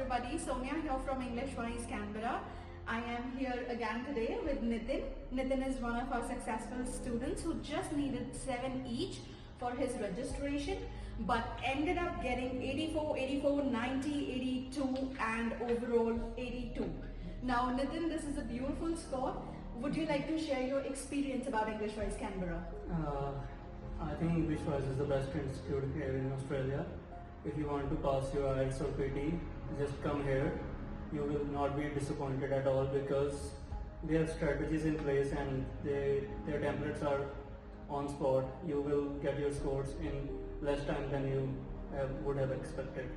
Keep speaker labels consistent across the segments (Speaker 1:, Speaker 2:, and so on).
Speaker 1: everybody. Sonia here from English Wise Canberra. I am here again today with Nitin. Nitin is one of our successful students who just needed 7 each for his registration but ended up getting 84, 84, 90, 82 and overall 82. Now Nitin, this is a beautiful score. Would you like to share your experience about English Wise Canberra?
Speaker 2: I think English Wise is the best institute here in Australia. If you want to pass your IELTS or PT, just come here. You will not be disappointed at all because they have strategies in place and their templates are on spot. You will get your scores in less time than you would have expected.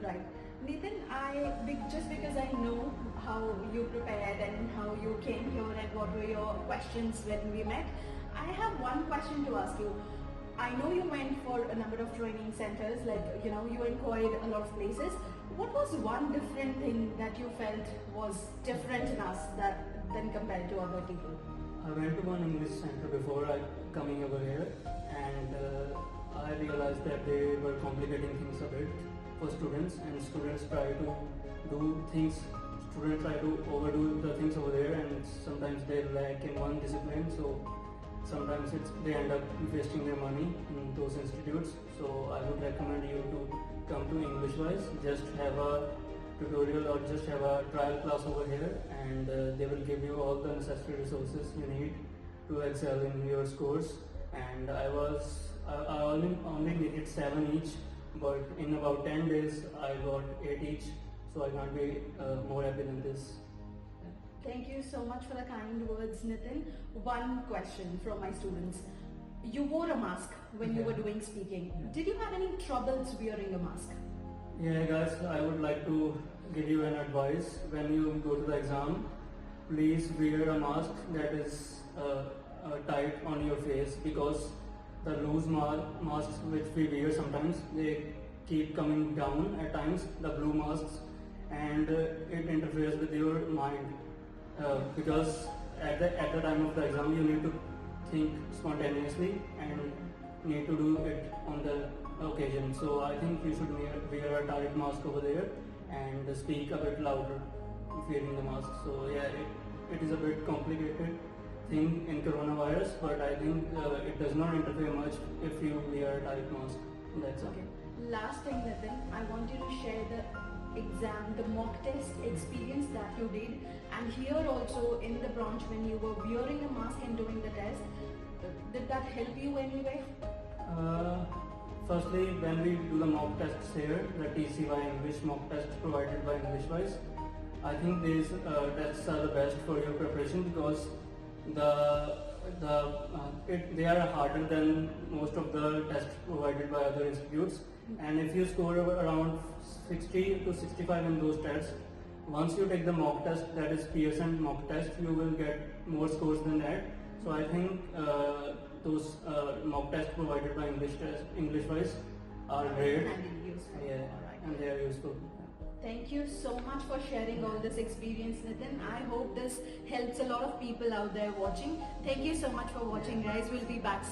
Speaker 1: Right. Nitin, just because I know how you prepared and how you came here and what were your questions when we met, I have one question to ask you. I know you went for a number of training centers, you inquired a lot of places. What was one different thing that you felt was different in us than compared to other people?
Speaker 2: I went to one English center before coming over here, and I realized that they were complicating things a bit for students, and students try to overdo the things over there, and sometimes they lack in one discipline, so sometimes they end up wasting their money in those institutes. So I would recommend you to come to English Wise, just have a tutorial or just have a trial class over here, and they will give you all the necessary resources you need to excel in your scores. And I only needed 7 each, but in about 10 days I got 8 each, so I can't be more happy than this.
Speaker 1: Thank you so much for the kind words, Nitin. One question from my students. You wore a mask when you were doing speaking. Did you have any troubles wearing a mask?
Speaker 2: Yeah guys, I would like to give you an advice. When you go to the exam, please wear a mask that is tight on your face, because the loose masks which we wear sometimes, they keep coming down at times, the blue masks, and it interferes with your mind. Because at the time of the exam you need to think spontaneously and need to do it on the occasion. So I think you should wear a tight mask over there and speak a bit louder wearing the mask. So yeah, it is a bit complicated thing in coronavirus, but I think it does not interfere much if you wear a tight mask. That's okay.
Speaker 1: Last thing, Nitin, I want you to share the mock test experience that you did, and here also in the branch when you were wearing a mask and doing the test, did that help you anyway?
Speaker 2: Firstly, when we do the mock tests here, the TCY English mock test provided by English Wise, I think these tests are the best for your preparation, because they are harder than most of the tests provided by other institutes. And if you score around 60 to 65 in those tests, once you take the mock test, that is Pearson mock test, you will get more scores than that. So I think those mock tests provided by English Wise are great. And they are useful.
Speaker 1: Thank you so much for sharing all this experience, Nitin. I hope this helps a lot of people out there watching. Thank you so much for watching, guys. We'll be back soon.